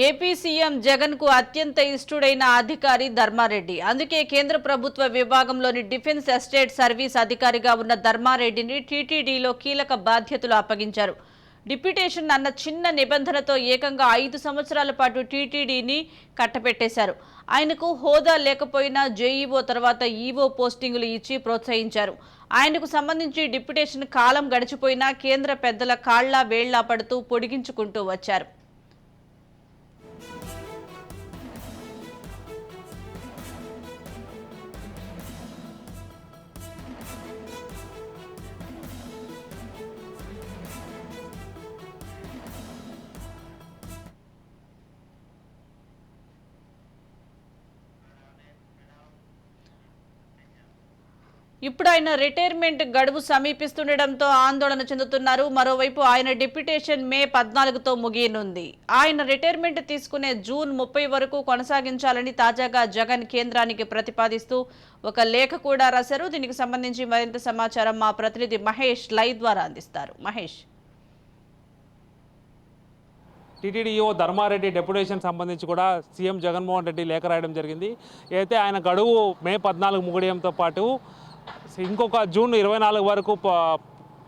AP CM Jagan కు అత్యంత ఇష్టడైన అధికారి ధర్మారెడ్డి. అందుకే కేంద్ర ప్రభుత్వ విభాగంలోని డిఫెన్స్ ఎస్టేట్ సర్వీస్ అధికారిగా ఉన్న ధర్మారెడ్డిని టీటీడీలో కీలక బాధ్యతలు అప్పగించారు. డిప్యూటేషన్ అన్న చిన్న నిబంధనతో ఏకంగా 5 సంవత్సరాల పాటు టీటీడీని కట్టపెట్టేశారు. ఆయనకు హోదా లేకపోయినా జేఈఓ తర్వాత ఈవో పోస్టింగులు ఇచ్చి ప్రోత్సహించారు. ఆయనకు సంబంధించి డిప్యూటేషన్ కాలం గడిచిపోయినా కేంద్ర పెద్దల కాళ్లా వేళ్లా పడుతూ పొడిగించుకుంటూ వచ్చారు. ఇప్పుడు ఆయన రిటైర్మెంట్ గడువు సమీపిస్తుండటంతో ఆందోళన చెందుతున్నారు. మరోవైపు ఆయన డిప్యూటేషన్ మే 14తో ముగియనుంది. ఆయన రిటైర్మెంట్ తీసుకునే జూన్ 30 వరకు కొనసాగించాలని తాజాగా జగన్ కేంద్రానికి ప్రతిపాదిస్తూ ఒక లేఖ కూడా రాశారు. దీనికి సంబంధించి మరింత సమాచారం మా ప్రతినిధి మహేష్ లైవ్ ద్వారా అందిస్తారు. మహేష్, టీటీడీఓ ధర్మారెడ్డి డెప్యుటేషన్ సంబంధించి కూడా సీఎం జగన్మోహన్ రెడ్డి లేఖ రాయడం జరిగింది. అయితే ఆయన గడువు మే 14 ముగియడంతో పాటు ఇంకొక జూన్ 24 వరకు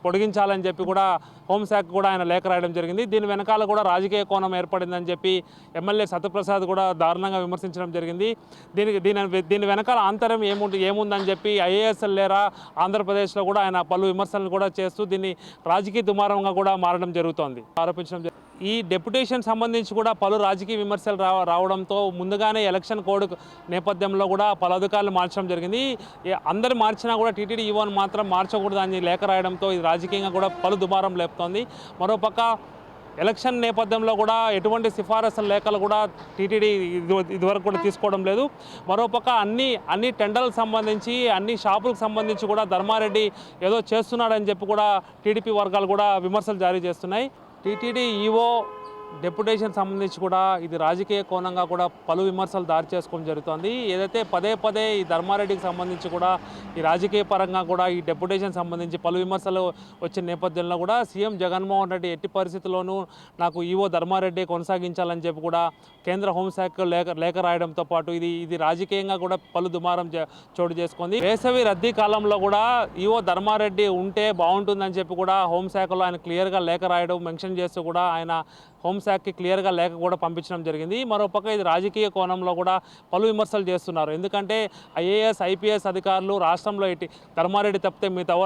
పొడిగించాలని చెప్పి కూడా హోంశాఖ కూడా ఆయన లేఖ రాయడం జరిగింది. దీని వెనకాల కూడా రాజకీయ కోణం ఏర్పడిందని చెప్పి ఎమ్మెల్యే సత్యప్రసాద్ కూడా దారుణంగా విమర్శించడం జరిగింది. దీని వెనకాల ఆంతర్యం ఏముందని చెప్పి ఐఏఎస్ఎల్ లేరా ఆంధ్రప్రదేశ్లో కూడా ఆయన పలు విమర్శలను కూడా చేస్తూ దీన్ని రాజకీయ దుమారంగా కూడా మారడం జరుగుతోంది ఆరోపించడం. ఈ డెప్యుటేషన్ సంబంధించి కూడా పలు రాజకీయ విమర్శలు రావడంతో ముందుగానే ఎలక్షన్ కోడ్ నేపథ్యంలో కూడా పలు అధికారులు మార్చడం జరిగింది. అందరు మార్చినా కూడా టీటీడీ ఈవోని మాత్రం మార్చకూడదు అని లేఖ రాయడంతో ఇది రాజకీయంగా కూడా పలు దుమారం లేపుతోంది. మరోపక్క ఎలక్షన్ నేపథ్యంలో కూడా ఎటువంటి సిఫారసుల లేఖలు కూడా టీటీడీ ఇదివరకు కూడా తీసుకోవడం లేదు. మరోపక్క అన్ని టెండర్లకు సంబంధించి అన్ని షాపులకు సంబంధించి కూడా ధర్మారెడ్డి ఏదో చేస్తున్నాడని చెప్పి కూడా టీడీపీ వర్గాలు కూడా విమర్శలు జారీ చేస్తున్నాయి. టీటీడీ ఈవో డెప్యుటేషన్ సంబంధించి కూడా ఇది రాజకీయ కోణంగా కూడా పలు విమర్శలు దారి చేసుకోవడం జరుగుతుంది. ఏదైతే పదే ఈ ధర్మారెడ్డికి సంబంధించి కూడా ఈ రాజకీయ పరంగా కూడా ఈ డెప్యుటేషన్ సంబంధించి పలు విమర్శలు వచ్చిన నేపథ్యంలో కూడా సీఎం జగన్మోహన్ రెడ్డి ఎట్టి పరిస్థితుల్లోనూ నాకు ఈవో ధర్మారెడ్డి కొనసాగించాలని చెప్పి కూడా కేంద్ర హోంశాఖ లేఖ రాయడంతో పాటు ఇది రాజకీయంగా కూడా పలు దుమారం చోటు చేసుకుంది. వేసవి రద్దీ కాలంలో కూడా ఈవో ధర్మారెడ్డి ఉంటే బాగుంటుందని చెప్పి కూడా హోంశాఖలో ఆయన క్లియర్గా లేఖ రాయడం మెన్షన్ చేస్తూ కూడా ఆయన హోంశాఖకి క్లియర్గా లేఖ కూడా పంపించడం జరిగింది. మరోపక్క ఇది రాజకీయ కోణంలో కూడా పలు విమర్శలు చేస్తున్నారు. ఎందుకంటే ఐఏఎస్ ఐపీఎస్ అధికారులు రాష్ట్రంలో ధర్మారెడ్డి తప్పితే మిగతా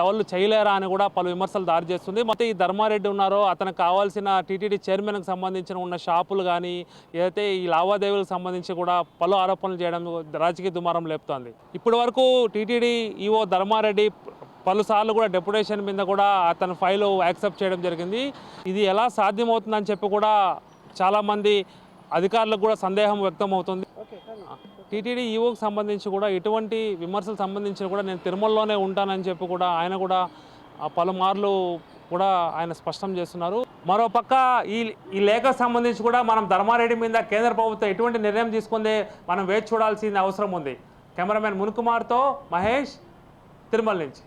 వాళ్ళు చేయలేరా అని కూడా పలు విమర్శలు దారి చేస్తుంది. మొత్తం ఈ ధర్మారెడ్డి ఉన్నారో అతనికి కావాల్సిన టీటీడీ చైర్మన్కి సంబంధించిన ఉన్న షాపులు కానీ ఏదైతే ఈ లావాదేవీలకు సంబంధించి కూడా పలు ఆరోపణలు చేయడం రాజకీయ దుమారం లేపుతోంది. ఇప్పటి వరకు టీటీడీ ఈవో ధర్మారెడ్డి పలుసార్లు కూడా డెప్యుటేషన్ మీద కూడా అతని ఫైలు యాక్సెప్ట్ చేయడం జరిగింది. ఇది ఎలా సాధ్యమవుతుందని చెప్పి కూడా చాలామంది అధికారులకు కూడా సందేహం వ్యక్తం అవుతుంది. టీటీడీ ఈవోకి సంబంధించి కూడా ఎటువంటి విమర్శలు సంబంధించి కూడా నేను తిరుమలలోనే ఉంటానని చెప్పి కూడా ఆయన కూడా పలుమార్లు కూడా ఆయన స్పష్టం చేస్తున్నారు. మరోపక్క ఈ లేఖకు సంబంధించి కూడా మనం ధర్మారెడ్డి మీద కేంద్ర ప్రభుత్వం ఎటువంటి నిర్ణయం తీసుకుందే మనం వేచి చూడాల్సిన అవసరం ఉంది. కెమెరామెన్ మునుకుమార్తో మహేష్, తిరుమల నుంచి.